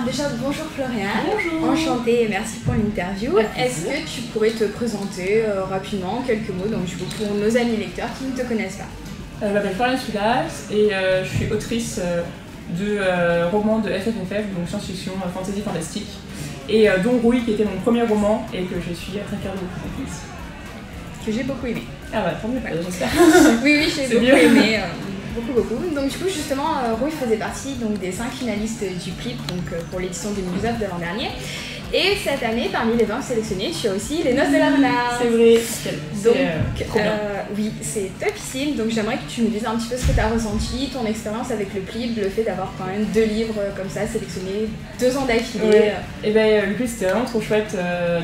Alors déjà, bonjour Floriane. Bonjour. Enchantée et merci pour l'interview. Est-ce que tu pourrais te présenter rapidement, en quelques mots, donc pour nos amis lecteurs qui ne te connaissent pas? Je m'appelle Floriane Soulas et je suis autrice de romans de FFFF, donc science-fiction, fantasy, fantastique, et dont Rouille qui était mon premier roman et que je suis très fière de vous. Que j'ai beaucoup aimé. Ah bah tant mieux, j'espère. Oui, j'ai beaucoup aimé. Beaucoup. Donc du coup justement Rouille faisait partie donc, des 5 finalistes du PLIP donc, pour l'édition 2019 de l'an dernier. Et cette année, parmi les 20 sélectionnés, tu as aussi Les Noces de la Renarde. C'est vrai. Donc oui, c'est topissime. Donc j'aimerais que tu nous dises un petit peu ce que tu as ressenti, ton expérience avec le PLIP, le fait d'avoir quand même 2 livres comme ça sélectionnés 2 ans d'affilée. Ouais. Et ben le PLIP c'était vraiment trop chouette.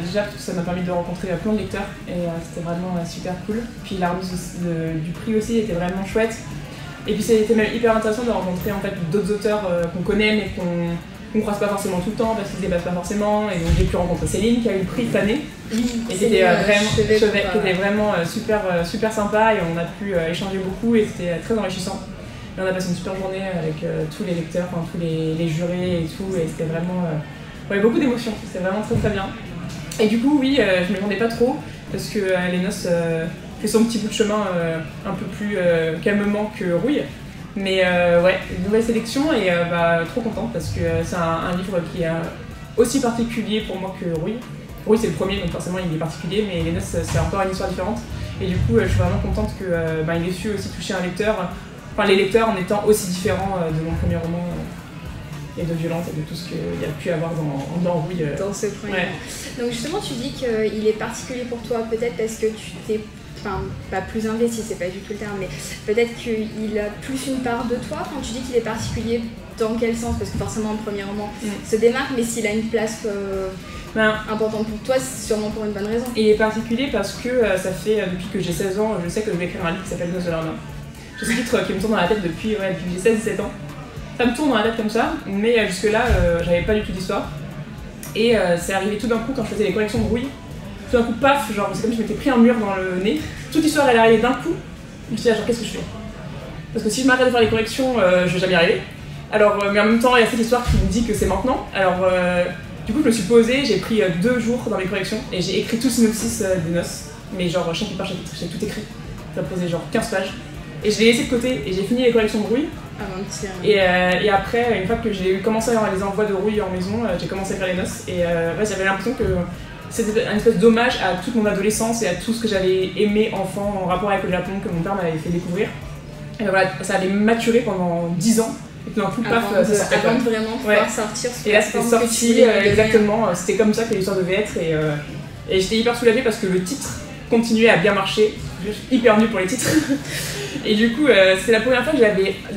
Déjà parce que ça m'a permis de rencontrer plein de lecteurs et c'était vraiment super cool. Puis la remise du prix aussi était vraiment chouette. Et puis c'était même hyper intéressant de rencontrer en fait d'autres auteurs qu'on connaît mais qu'on croise pas forcément tout le temps parce qu'ils se dépassent pas forcément. Et donc j'ai pu rencontrer Céline qui a eu le prix cette année et qui était vraiment super sympa, et on a pu échanger beaucoup et c'était très enrichissant. Et on a passé une super journée avec tous les lecteurs, enfin, tous les jurés et tout, et c'était vraiment beaucoup d'émotions, c'était vraiment très bien. Et du coup oui, je me demandais pas trop parce que Les Noces fait son petit bout de chemin un peu plus calmement que Rouille. Mais une nouvelle sélection et trop contente parce que c'est un livre qui est aussi particulier pour moi que Rouille. Rouille c'est le premier donc forcément il est particulier, mais Les Noces c'est encore une histoire différente. Et du coup je suis vraiment contente qu'il ait su aussi toucher un lecteur, enfin les lecteurs en étant aussi différents de mon premier roman. Et de violence et de tout ce qu'il y a pu avoir dans Rouille. Dans ce premier. Donc justement tu dis qu'il est particulier pour toi, peut-être parce que tu t'es pas plus investi, c'est pas du tout le terme, mais peut-être qu'il a plus une part de toi. Quand tu dis qu'il est particulier, dans quel sens? Parce que forcément le premier roman se démarque, mais s'il a une place importante pour toi, c'est sûrement pour une bonne raison. Il est particulier parce que ça fait depuis que j'ai 16 ans, je sais que je vais écrire un livre qui s'appelle Noces de la Renarde. C'est ce titre qui me tourne dans la tête depuis que j'ai 16-17 ans. Ça me tourne dans la tête comme ça, mais jusque-là, j'avais pas du tout d'histoire. Et c'est arrivé tout d'un coup quand je faisais les collections de Rouille. Tout d'un coup, paf, genre c'est comme si je m'étais pris un mur dans le nez. Toute l'histoire elle est arrivée d'un coup. Je me suis dit, genre qu'est-ce que je fais? Parce que si je m'arrête de faire les corrections, je vais jamais y arriver. Alors, mais en même temps, il y a cette histoire qui me dit que c'est maintenant. Alors, du coup, je me suis posée, j'ai pris 2 jours dans mes corrections et j'ai écrit tout le synopsis des Noces. Mais genre, chapitre par chapitre, j'ai tout écrit. Ça posait genre 15 pages. Et je l'ai laissé de côté et j'ai fini les collections de Rouille. Et après, une fois que j'ai commencé à avoir les envois de Rouille en maison, j'ai commencé à faire Les Noces. Et j'avais l'impression que c'était un espèce d'hommage à toute mon adolescence et à tout ce que j'avais aimé enfant en rapport avec le Japon que mon père m'avait fait découvrir. Et voilà, ça avait maturé pendant 10 ans. Et puis d'un coup, paf, ça sortait. Avant de vraiment pouvoir sortir. Et là, c'était sorti, exactement. C'était comme ça que l'histoire devait être. Et j'étais hyper soulagée parce que le titre continuait à bien marcher. Je suis hyper nulle pour les titres. Et du coup, c'est la première fois que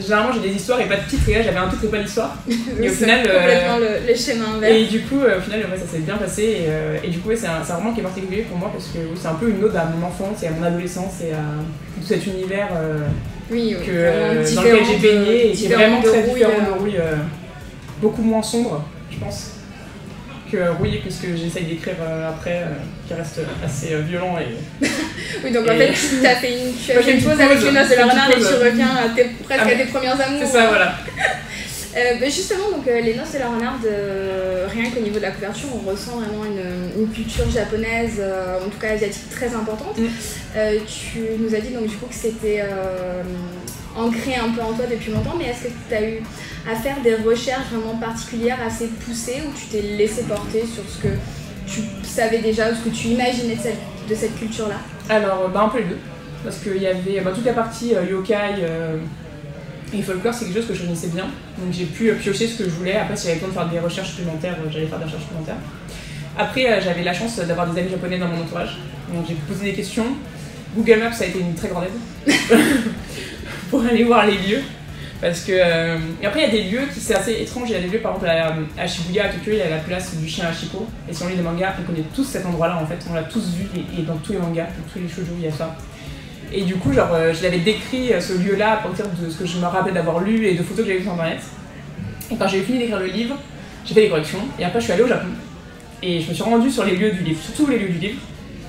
généralement j'ai des histoires et pas de titre, et là j'avais un titre et pas d'histoire. Et au final, complètement le schéma inverse. Et du coup, au final, ça s'est bien passé. Et du coup, c'est un roman qui est particulier pour moi parce que c'est un peu une ode à mon enfance et à mon adolescence et à tout cet univers dans lequel j'ai baigné et qui est vraiment très différent de Rouille, beaucoup moins sombre, je pense, que Rouille, que ce que j'essaye d'écrire après, qui reste assez violent et... Oui, donc en fait, tu as fait une pause avec Les Noces de la Renarde et tu reviens presque à tes premières amours. C'est ça, voilà. Justement, donc, Les Noces de la Renarde, rien qu'au niveau de la couverture, on ressent vraiment une culture japonaise, en tout cas asiatique, très importante. Tu nous as dit donc du coup que c'était ancré un peu en toi depuis longtemps, mais est-ce que tu as eu à faire des recherches vraiment particulières, assez poussées, ou tu t'es laissé porter sur ce que tu savais déjà, ou ce que tu imaginais de cette culture-là? Alors, un peu les deux. Parce qu'il y avait toute la partie yokai et folklore, c'est quelque chose que je connaissais bien. Donc j'ai pu piocher ce que je voulais. Après, si j'avais besoin de faire des recherches supplémentaires, j'allais faire des recherches supplémentaires. Après, j'avais la chance d'avoir des amis japonais dans mon entourage. Donc j'ai pu poser des questions. Google Maps, ça a été une très grande aide pour aller voir les lieux. Parce que... Et après, il y a des lieux qui c'est assez étrange. Il y a des lieux, par exemple, à Shibuya, à Tokyo, il y a la place du chien Hachiko. Et si on lit des mangas, on connaît tous cet endroit-là, en fait. On l'a tous vu, et dans tous les mangas, dans tous les shoujo, il y a ça. Et du coup, genre, je l'avais décrit, ce lieu-là, à partir de ce que je me rappelais d'avoir lu et de photos que j'avais vues sur Internet. Et quand j'ai fini d'écrire le livre, j'ai fait des corrections. Et après, je suis allée au Japon. Et je me suis rendue sur les lieux du livre, sur tous les lieux du livre.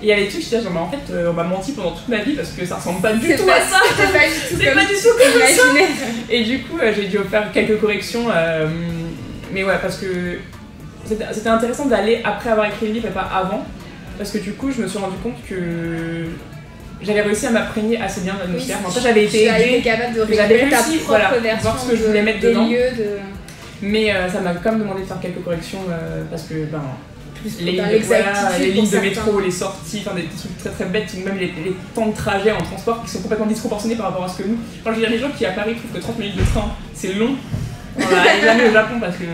Et il y a des trucs, je disais, genre, en fait, on m'a menti pendant toute ma vie parce que ça ressemble pas du tout à ça. C'est pas du tout comme ça. Et du coup, j'ai dû faire quelques corrections, mais ouais, parce que c'était intéressant d'aller après avoir écrit le livre et pas avant. Parce que du coup, je me suis rendu compte que j'avais réussi à m'imprégner assez bien de l'atmosphère. Oui, en fait, j'avais été aidée. Capable de J'avais récupérer ta réussi, propre version voir ce que je voulais mettre des dedans. lieux Mais ça m'a quand même demandé de faire quelques corrections parce que les lignes de métro, les sorties, enfin des trucs très très bêtes, ou même les temps de trajet en transport qui sont complètement disproportionnés par rapport à ce que nous. Enfin, je veux dire, les gens qui à Paris trouvent que 30 minutes de train c'est long, on va aller jamais au Japon parce que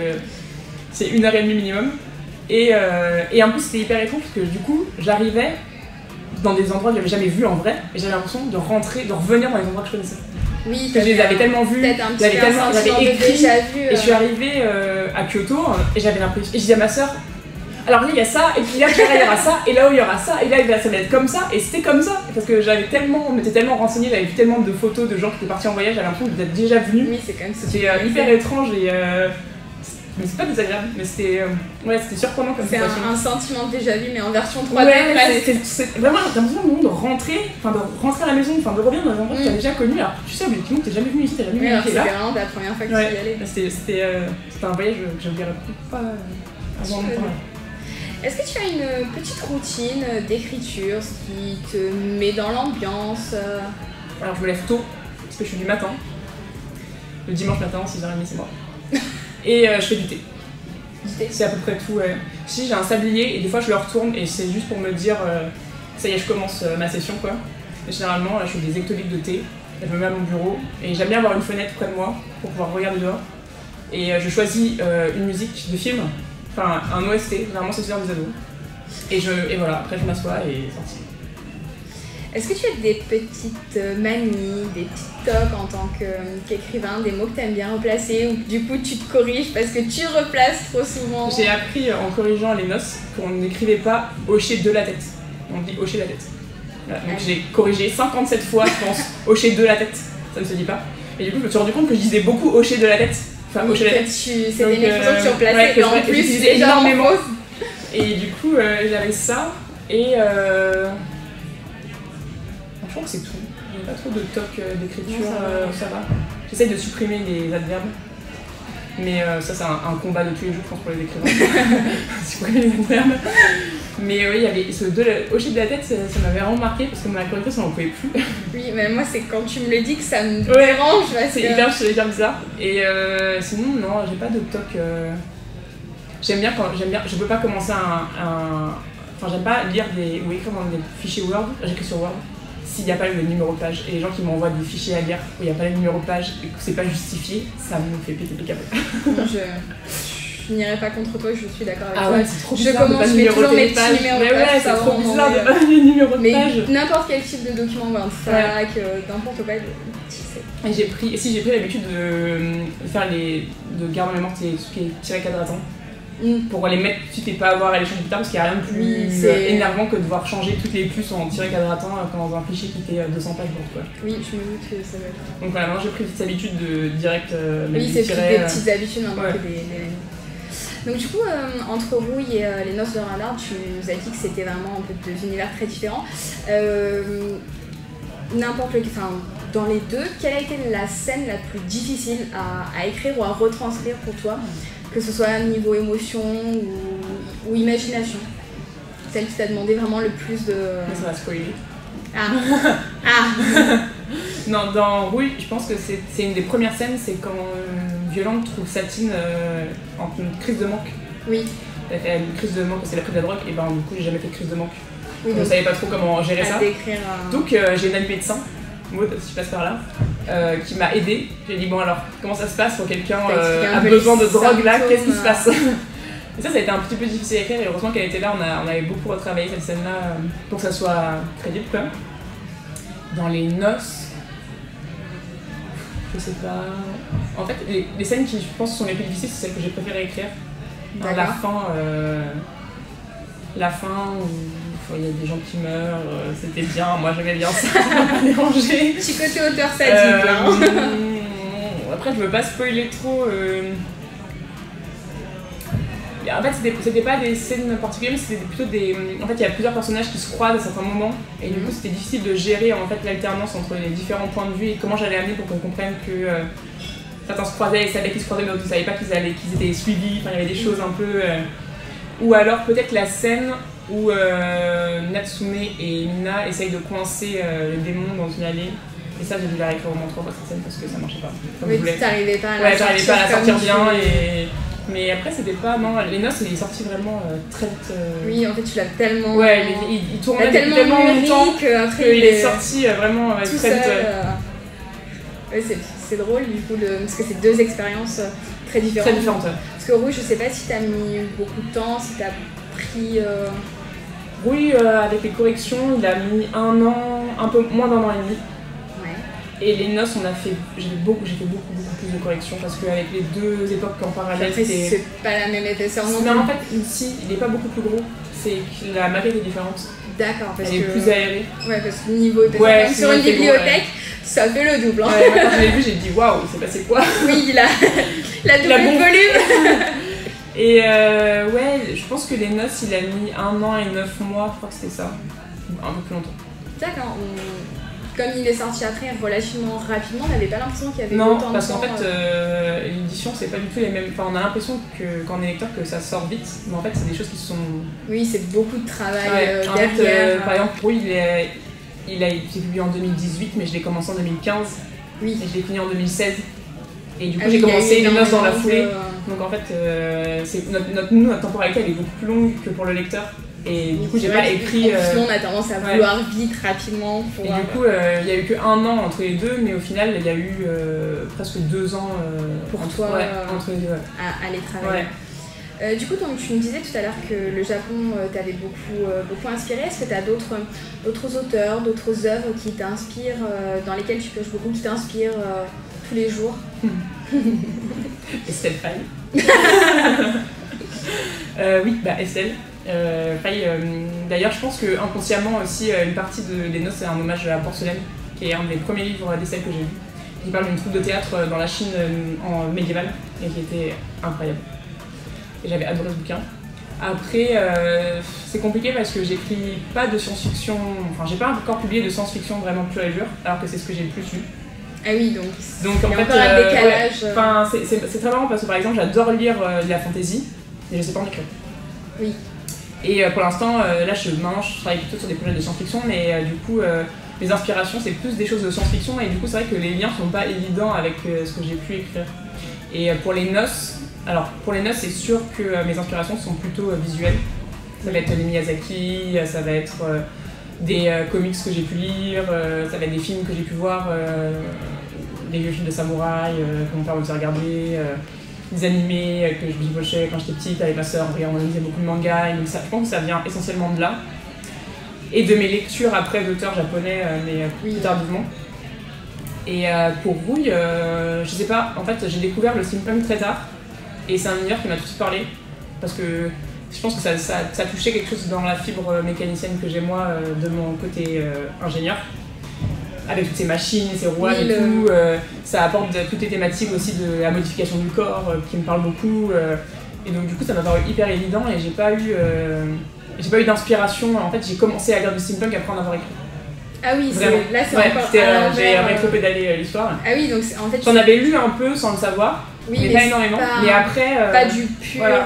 c'est 1h30 minimum. Et en plus c'était hyper étrange parce que du coup j'arrivais dans des endroits que j'avais jamais vus en vrai et j'avais l'impression de revenir dans les endroits que je connaissais. Oui, que je les avais tellement vus, j'avais écrit, déjà vu, et je suis arrivée à Kyoto et j'avais l'impression, et je disais à ma soeur, alors là il y a ça, et puis là il y aura ça, et là où il y aura ça, et là ça va être comme ça, et c'était comme ça, parce que on m'était tellement renseignée, j'avais vu tellement de photos de gens qui étaient partis en voyage, j'avais l'impression d'être déjà venus. Oui, c'est quand même c'était hyper étrange et mais c'est pas désagréable, mais c'était surprenant comme c'est sensation. un sentiment déjà vu, mais en version 3D. Ouais, c'est vraiment l'impression de rentrer à la maison, de revenir dans un endroit que tu as déjà connu. Alors tu sais, objectivement, t'es jamais venu ici, t'as jamais vu là. C'était vraiment ta première fois que tu y allais. C'était un voyage que je n'oublierai pas avant longtemps. Est-ce que tu as une petite routine d'écriture, ce qui te met dans l'ambiance? Alors je me lève tôt, parce que je suis du matin. Le dimanche matin, 6h30, c'est moi. Et je fais du thé. C'est à peu près tout. Si j'ai un sablier et des fois je le retourne et c'est juste pour me dire ça y est, je commence ma session quoi. Et généralement je fais des hectolitres de thé, je me mets à mon bureau et j'aime bien avoir une fenêtre près de moi pour pouvoir regarder dehors. Et je choisis une musique de film, enfin un OST, généralement c'est celui des ados. Et voilà, après je m'assois et c'est sorti. Est-ce que tu as des petites manies, des petites tocs en tant qu'écrivain, des mots que tu aimes bien replacer ou du coup tu te corriges parce que tu replaces trop souvent? J'ai appris en corrigeant les noces qu'on n'écrivait pas hocher de la tête, on dit hocher la tête. Voilà, donc j'ai corrigé 57 fois, je pense, hocher de la tête, ça ne se dit pas. Et du coup je me suis rendu compte que je disais beaucoup hocher de la tête, enfin hocher la tête. C'était une expression que tu replaçais et en plus j'utilisais énormément. Et du coup j'avais ça et je crois que c'est tout. J'ai pas trop de toc d'écriture, ça va. J'essaye de supprimer les adverbes. Mais ça c'est un combat de tous les jours, je pense, pour les écrivains. Supprimer les adverbes. Mais oui, il y avait ce hocher de la tête, ça m'avait vraiment marqué parce que ma correctrice on n'en pouvait plus. Oui, mais moi c'est quand tu me le dis que ça me dérange. C'est hyper bizarre. Et sinon, non, j'ai pas de toc. J'aime bien, je peux pas commencer enfin, j'aime pas lire ou écrire dans des fichiers Word, j'écris sur Word. S'il n'y a pas le numéro de page et les gens qui m'envoient des fichiers à lire où il n'y a pas le numéro de page et que c'est pas justifié, ça me fait péter les câbles. Je n'irai pas contre toi, je suis d'accord avec toi. Ah ouais, c'est trop bizarre je commence, je mets toujours mes petits numéros de page. Ouais, c'est trop bizarre de pas les numéros de page. Mais n'importe quel type de document, Wordfac, n'importe quoi, tu sais. Et j'ai pris l'habitude de garder en mémoire tout ce qui est tiré quadratant. Pour les mettre tout de suite et pas avoir à les changer plus tard parce qu'il n'y a rien de plus énervant que de devoir changer toutes les puces en tiré quadratant dans un fichier qui fait 200 pages pour quoi. Oui, je me doute que ça va être. Donc voilà, moi j'ai pris cette habitude de direct oui, c'est des petites habitudes maintenant que des donc du coup, entre Rouille et les Noces de Renard, tu nous as dit que c'était vraiment un peu deux univers très différents. Dans les deux, quelle a été la scène la plus difficile à écrire ou à retranscrire pour toi? Que ce soit niveau émotion ou imagination. Celle qui t'a demandé vraiment le plus de... Ça va spoiler. Non, dans Rouille, je pense que c'est une des premières scènes, c'est quand Violante trouve Satine en une crise de manque. Oui. Elle fait une crise de manque, c'est la prise de la drogue, et du coup j'ai jamais fait de crise de manque. Oui, je savais pas trop comment gérer ça. Donc j'ai une amie médecin, Maud, si je passe par là, qui m'a aidée. J'ai dit bon alors, comment ça se passe pour quelqu'un a besoin de drogue là, qu'est-ce qui se passe? Et ça a été un petit peu difficile à écrire et heureusement qu'elle était là, on avait beaucoup retravaillé cette scène là pour que ça soit crédible quoi. Dans les noces, je sais pas. En fait, les scènes qui je pense sont les plus difficiles, c'est celles que j'ai préféré écrire. Dans la fin où il y a des gens qui meurent, c'était bien, moi j'aimais bien ça, ça m'a pas dérangé. Petit côté auteur sadique Après je veux pas spoiler trop. En fait c'était pas des scènes particulières, mais c'était plutôt des... En fait il y a plusieurs personnages qui se croisent à certains moments et du coup c'était difficile de gérer en fait l'alternance entre les différents points de vue et comment j'allais amener pour qu'on comprenne que certains se croisaient et savaient qu'ils se croisaient, mais d'autres ne savaient pas qu'ils étaient suivis. Enfin, il y avait des choses un peu. Ou alors peut-être la scène où Natsume et Mina essayent de coincer le démon dans une allée. Et ça, j'ai dû la réécrire au moins 3 fois cette scène parce que ça marchait pas. Oui, tu n'arrivais pas à la sortir. J'arrivais pas à la sortir bien. Mais après, c'était pas. Non, Les Noces, il est sorti vraiment très vite. Oui, en fait, tu l'as tellement. Ouais, il tournait tellement longtemps qu'il est sorti vraiment tout très vite. Ouais, c'est drôle du coup, parce que c'est 2 expériences très différentes. Très différentes. Parce que Rouge, je sais pas si t'as mis beaucoup de temps, si t'as pris. Oui, avec les corrections, il a mis 1 an, un peu moins d'1 an et demi. Et Les Noces, j'ai fait beaucoup plus de corrections parce qu'avec les 2 époques en parallèle, c'est pas la même épaisseur non plus. Mais en fait, ici, il est pas beaucoup plus gros, c'est que la maquette est différente. D'accord, parce Elle est plus aérée. Ouais, parce que niveau épaisseur, même sur une bibliothèque, ça fait le double. Hein. Ouais, moi, quand je l'ai vu, j'ai dit waouh, il s'est passé quoi? Oui, il a doublé de volume. Et ouais, je pense que Les Noces, il a mis 1 an et 9 mois, je crois que c'était ça. Un peu plus longtemps. D'accord. Comme il est sorti après relativement rapidement, on n'avait pas l'impression qu'il y avait autant de temps. Non, parce qu'en fait, l'édition, c'est pas du tout les mêmes. Enfin, on a l'impression qu'en est lecteur que ça sort vite, mais en fait, c'est des choses qui sont. Oui, c'est beaucoup de travail en derrière. Fait, par exemple, oui, il a été publié en 2018, mais je l'ai commencé en 2015. Oui. Et je l'ai fini en 2016. Et du coup, j'ai commencé Les Noces dans la foulée. Donc en fait, notre temporalité, elle est beaucoup plus longue que pour le lecteur. Et du coup, j'ai pas écrit. Sinon, on a tendance à vouloir vite, rapidement. Et du coup, il y a eu que 1 an entre les 2, mais au final, il y a eu presque 2 ans pour toi entre les 2. À aller travailler. Ouais. Du coup, donc, tu me disais tout à l'heure que le Japon t'avait beaucoup inspiré. Est-ce que tu as d'autres auteurs, d'autres œuvres qui t'inspirent, dans lesquelles tu pioches beaucoup, qui t'inspirent tous les jours? Estelle Faye. Oui, Estelle. D'ailleurs, je pense que inconsciemment aussi, une partie des Noces, c'est un hommage à Porcelaine, qui est un des premiers livres d'Estelle que j'ai lu, qui parle d'une troupe de théâtre dans la Chine médiévale et qui était incroyable. Et j'avais adoré ce bouquin. Après, c'est compliqué parce que j'écris pas de science-fiction, enfin, j'ai pas encore publié de science-fiction vraiment pure et dure, alors que c'est ce que j'ai le plus lu. Ah oui, donc en fait, encore un décalage. Ouais, c'est très marrant parce que par exemple, j'adore lire de la fantasy, mais je sais pas en écrire. Oui. Et pour l'instant, là, maintenant, je travaille plutôt sur des projets de science-fiction, mais du coup, mes inspirations, c'est plus des choses de science-fiction, et du coup, c'est vrai que les liens sont pas évidents avec ce que j'ai pu écrire. Et pour Les Noces, c'est sûr que mes inspirations sont plutôt visuelles. Ça va être les Miyazaki, ça va être des comics que j'ai pu lire, ça va être des films que j'ai pu voir, des vieux films de samouraï que mon père me faisait regarder. Des animés que je bibochais quand j'étais petite avec ma soeur, on lisait beaucoup de mangas, et donc ça, je pense que ça vient essentiellement de là. Et de mes lectures après d'auteurs japonais, mais plus tardivement. Et pour Rouille, je sais pas, en fait j'ai découvert le steampunk très tard, et c'est un univers qui m'a tout de suite parlé, parce que je pense que ça touchait quelque chose dans la fibre mécanicienne que j'ai moi, de mon côté ingénieur. Avec toutes ces machines, ces rouages et tout, ça apporte toutes les thématiques aussi de la modification du corps qui me parlent beaucoup. Et donc du coup ça m'a paru hyper évident et j'ai pas eu d'inspiration. En fait j'ai commencé à lire du steampunk après en avoir écrit. Ah oui, là c'est encore j'ai rétro-pédalé l'histoire. Ah oui, donc en fait... J'en avais lu un peu sans le savoir, mais pas énormément. Mais après... pas du pur... Voilà.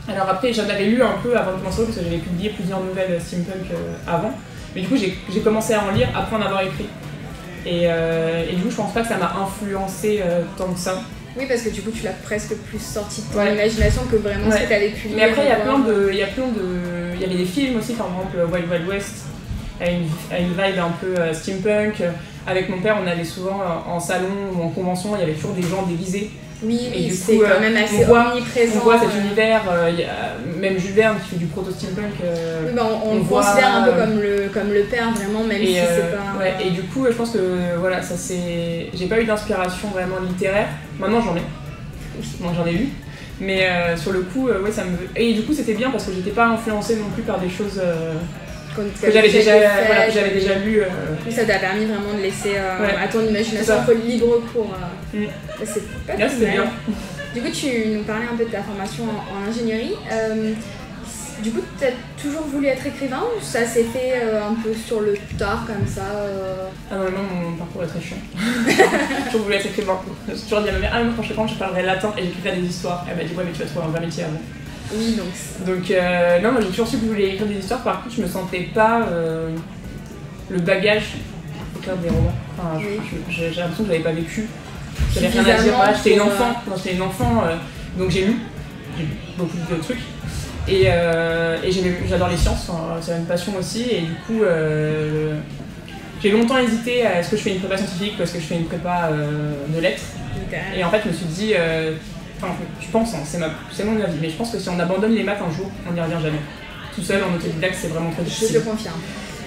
Alors après j'en avais lu un peu avant de commencer parce que j'avais publié plusieurs nouvelles steampunk avant. Mais du coup j'ai commencé à en lire après en avoir écrit. Et du coup je pense pas que ça m'a influencé tant que ça. Oui, parce que du coup tu l'as presque plus sorti de ton imagination que vraiment ce que tu avais pu lire. Mais après il y avait des films aussi, par exemple Wild Wild West a une vibe un peu steampunk. Avec mon père on allait souvent en salon ou en convention, il y avait toujours des gens déguisés. Oui, c'est quand même assez omniprésent. On voit cet univers, il y a même Jules Verne qui fait du proto-steampunk. Oui, on le considère un peu comme le père, vraiment, même si c'est pas... Ouais, et du coup, je pense que voilà, j'ai pas eu d'inspiration vraiment littéraire. Maintenant, j'en ai. Moi, j'en ai eu. Mais sur le coup, ça me... Et du coup, c'était bien parce que j'étais pas influencée non plus par des choses... que j'avais déjà lu. Ça t'a permis vraiment de laisser à ton imagination un peu libre cours. C'est pas c'était bien. Du coup, tu nous parlais un peu de ta formation en ingénierie. Du coup, t'as toujours voulu être écrivain ou ça s'est fait un peu sur le tard comme ça Ah non, mon parcours est très chiant. J'ai toujours voulu être écrivain. J'ai toujours dit à ma mère, moi quand je serai grande, je parlerai latin et j'écrirai des histoires. Elle m'a dit, ouais, mais tu vas trouver un vrai métier avant. Oui, donc non, moi j'ai toujours su que je voulais écrire des histoires, par contre, je me sentais pas le bagage pour écrire des romans. Enfin, j'ai l'impression que j'avais pas vécu. J'avais rien à dire. Voilà, j'étais une enfant, donc j'ai lu beaucoup de trucs. Et j'adore les sciences, c'est une passion aussi, et du coup j'ai longtemps hésité à est-ce que je fais une prépa scientifique ou est-ce que je fais une prépa de lettres. Et en fait je me suis dit, je pense, c'est mon avis, mais je pense que si on abandonne les maths un jour, on n'y revient jamais. Tout seul en autodidacte c'est vraiment très difficile. Je te confirme.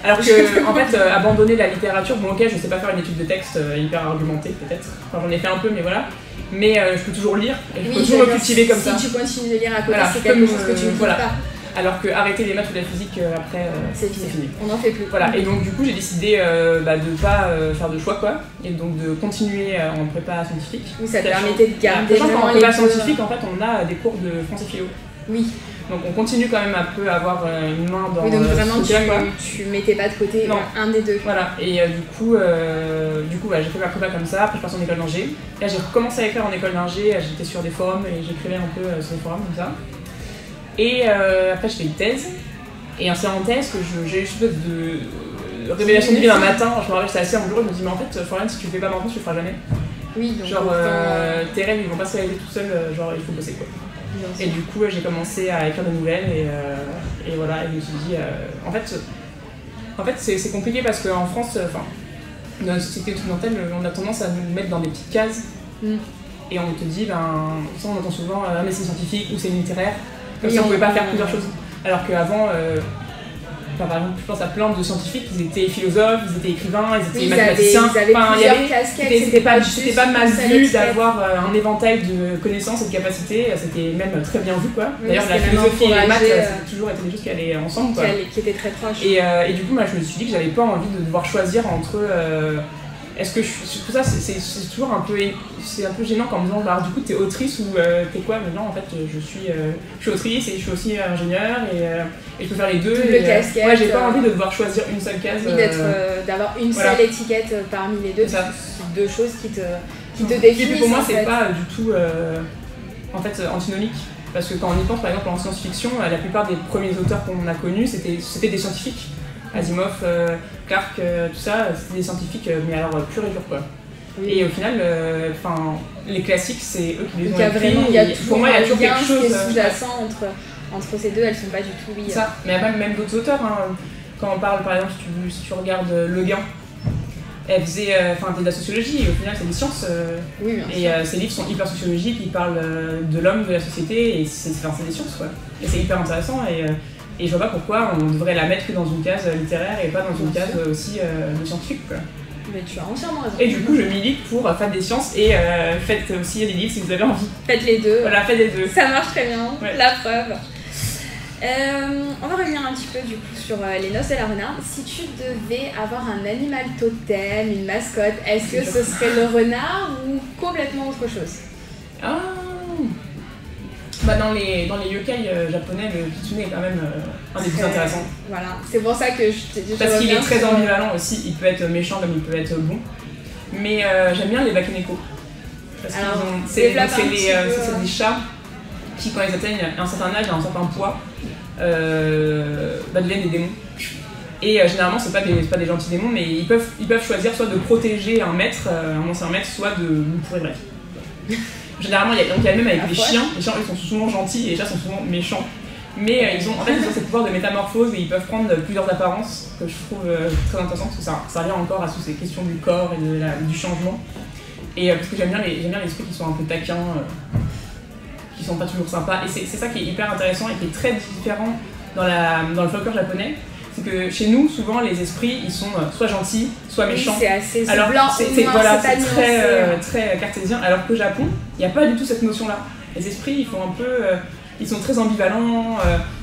Alors que en fait abandonner la littérature, bon ok je sais pas faire une étude de texte hyper argumentée peut-être, enfin j'en ai fait un peu mais voilà. Mais je peux toujours lire et je peux toujours me cultiver comme ça. Si tu continues de lire à côté, c'est quelque chose que tu ne quittes pas. Alors que arrêter les maths ou la physique après, c'est fini. On n'en fait plus. Voilà, et donc du coup j'ai décidé de pas faire de choix quoi, et donc de continuer en prépa scientifique. Oui, ça te permettait de garder vraiment en prépa scientifique, en fait on a des cours de français philo. Oui. Donc on continue quand même un peu à avoir une main dans oui, donc vraiment ce tu mettais pas de côté un des deux. Voilà, et du coup j'ai fait ma prépa comme ça, après je passe en école d'ingé. Là j'ai recommencé à écrire en école d'ingé, j'étais sur des forums et j'écrivais un peu sur des forums comme ça. Et après je fais une thèse, et c'est en thèse que j'ai eu une espèce de révélation divine un matin, je me rappelle j'étais assise en bureau, je me dis mais en fait Florian si tu le fais pas maintenant tu le feras jamais. Oui, donc genre tes rêves ils vont pas se réaliser tout seuls, genre il faut bosser quoi. Et du coup j'ai commencé à écrire des nouvelles et voilà, et je me suis dit en fait c'est compliqué parce qu'en France, dans la société occidentale, on a tendance à nous mettre dans des petites cases et on te dit ça on entend souvent mais c'est scientifique ou c'est littéraire, comme si on pouvait pas faire plusieurs choses. Alors qu'avant par exemple, je pense à plein de scientifiques, ils étaient philosophes, ils étaient écrivains, ils étaient mathématiciens. C'était pas mal vu d'avoir un éventail de connaissances et de capacités, c'était même très bien vu quoi. D'ailleurs, la philosophie et les maths, ça a toujours été des choses qui allaient ensemble quoi. Qui étaient très proches. Et du coup, moi je me suis dit que j'avais pas envie de devoir choisir entre. Est-ce que tout ça c'est toujours un peu gênant quand on me dit alors du coup t'es autrice ou t'es quoi? Mais non en fait je suis autrice et je suis aussi ingénieure et je peux faire les deux. Casquette. Ouais, j'ai pas envie de devoir choisir une seule case. Oui, d'avoir une seule étiquette parmi les deux. C'est deux choses qui te définissent. Et pour moi c'est pas du tout en fait antinomique. Parce que quand on y pense par exemple en science-fiction, la plupart des premiers auteurs qu'on a connus c'était des scientifiques. Asimov, Clarke, tout ça, c'était des scientifiques, mais alors pur et dur quoi. Oui. Et au final, les classiques, c'est eux qui les ont écrits. Pour moi, il y a toujours quelque chose sous-jacent entre ces deux, elles sont pas du tout liées. Ça, mais même d'autres auteurs, quand on parle par exemple, si tu regardes Le Guin, elle faisait de la sociologie, et au final c'est des sciences. Oui, et ses livres sont hyper sociologiques, ils parlent de l'homme, de la société, et c'est des sciences quoi. Et c'est hyper intéressant. Et je vois pas pourquoi on devrait la mettre que dans une case littéraire et pas dans une case aussi de scientifique quoi. Mais tu as entièrement raison. Et du coup je milite pour faire des sciences et faites aussi des livres si vous avez envie. Faites les deux. Voilà, faites les deux. Ça marche très bien, la preuve. On va revenir un petit peu du coup sur les noces de la renarde. Si tu devais avoir un animal totem, une mascotte, est-ce que ce serait le renard ou complètement autre chose? Dans les yokai japonais, le kitsune est quand même un des plus intéressants. Voilà, c'est pour ça que je t'ai dit. Parce qu'il est très ambivalent aussi, il peut être méchant comme il peut être bon. Mais j'aime bien les bakeneko. Parce que c'est des chats qui, quand ils atteignent un certain âge et un certain poids, deviennent des démons. Et généralement, c'est pas des gentils démons, mais ils peuvent choisir soit de protéger un ancien maître, soit de lui pourrir la vie. Généralement, il y a le même avec les chiens. Les chiens, ils sont souvent gentils et les chats sont souvent méchants. Mais ils ont ce pouvoir de métamorphose et ils peuvent prendre plusieurs apparences que je trouve très intéressant parce que ça revient encore à toutes ces questions du corps et du changement. Et parce que j'aime bien les esprits qui sont un peu taquins, qui sont pas toujours sympas. Et c'est ça qui est hyper intéressant et qui est très différent dans le folklore japonais. C'est que chez nous, souvent, les esprits, ils sont soit gentils, soit méchants. Oui, c'est assez blanc, c'est très cartésien. Alors qu'au Japon, il n'y a pas du tout cette notion-là. Les esprits, ils sont très ambivalents,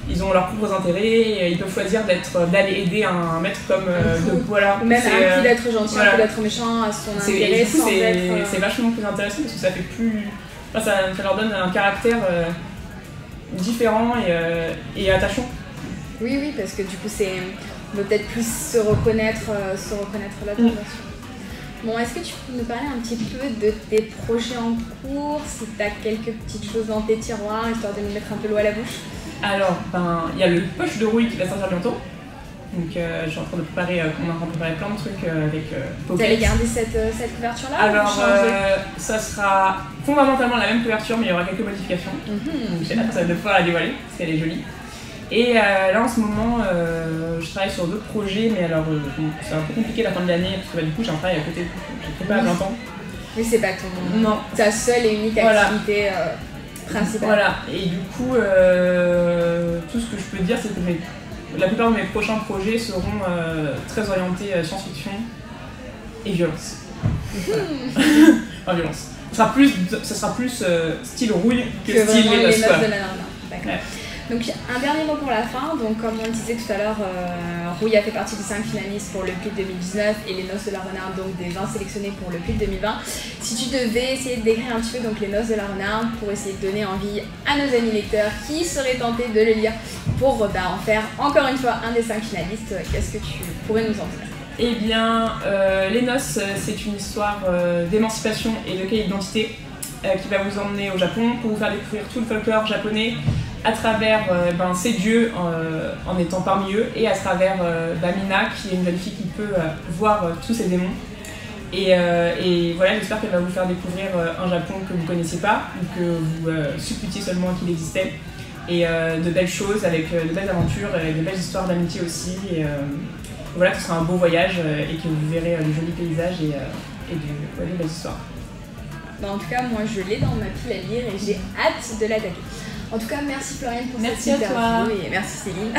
ils ont leurs propres intérêts, ils peuvent choisir d'aller aider un maître comme ou même un coup d'être gentil, un coup d'être méchant à son intérêt sans être... C'est vachement plus intéressant parce que ça fait plus... ça leur donne un caractère différent et attachant. Oui, parce que du coup, on peut peut-être plus se reconnaître là-dedans. Bon, est-ce que tu peux nous parler un petit peu de tes projets en cours, si tu as quelques petites choses dans tes tiroirs, histoire de nous mettre un peu l'eau à la bouche? Alors, il y a le poche de rouille qui va sortir bientôt. Donc je suis en train de préparer, on est en train de préparer plein de trucs avec Pocket. Vous allez garder cette couverture-là? Alors ça sera fondamentalement la même couverture, mais il y aura quelques modifications. Donc j'ai hâte de pouvoir la dévoiler, parce qu'elle est jolie. Et là en ce moment, je travaille sur d'autres projets, mais alors c'est un peu compliqué la fin de l'année, parce que du coup j'ai un travail à côté, je ne fais pas à plein temps. Oui, c'est pas ta seule et unique activité principale. Voilà, et du coup, tout ce que je peux dire, c'est que la plupart de mes prochains projets seront très orientés science-fiction et violence. Voilà. Enfin, violence. Ça sera plus style rouille que style les noces de la Narnia. D'accord. Ouais. Donc un dernier mot pour la fin. Donc comme on le disait tout à l'heure, Rouille a fait partie des 5 finalistes pour le PIL 2019 et les Noces de la Renarde donc des 20 sélectionnés pour le PIL 2020. Si tu devais essayer de décrire un petit peu donc les Noces de la Renarde pour essayer de donner envie à nos amis lecteurs qui seraient tentés de le lire pour en faire encore une fois un des 5 finalistes, qu'est-ce que tu pourrais nous en dire? Eh bien, Les Noces, c'est une histoire d'émancipation et de quelle identité qui va vous emmener au Japon pour vous faire découvrir tout le folklore japonais à travers ces dieux en étant parmi eux et à travers Mina qui est une jeune fille qui peut voir tous ces démons. Et voilà, j'espère qu'elle va vous faire découvrir un Japon que vous ne connaissiez pas ou que vous supputiez seulement qu'il existait. Et de belles choses avec de belles aventures, de belles histoires d'amitié aussi. Et voilà, ce sera un beau voyage et que vous verrez de jolis paysages et de belles histoires. En tout cas, moi je l'ai dans ma pile à lire et j'ai hâte de l'attaquer. En tout cas, merci Floriane pour cette interview et merci Céline.